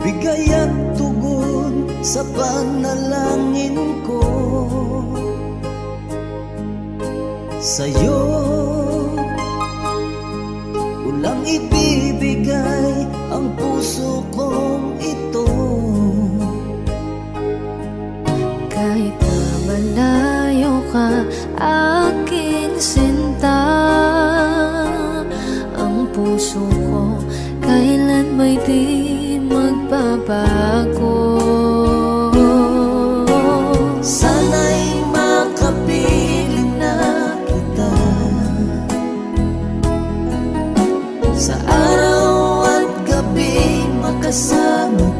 bigay at tugon sa panalangin ko. Sa'yo ulang ibibigay ang puso kong ito. Kahit na malayo ka, aking sinta, ang puso ko kailan ba'y di magbabago. Sana'y makapiling na kita sa araw at gabi, makasama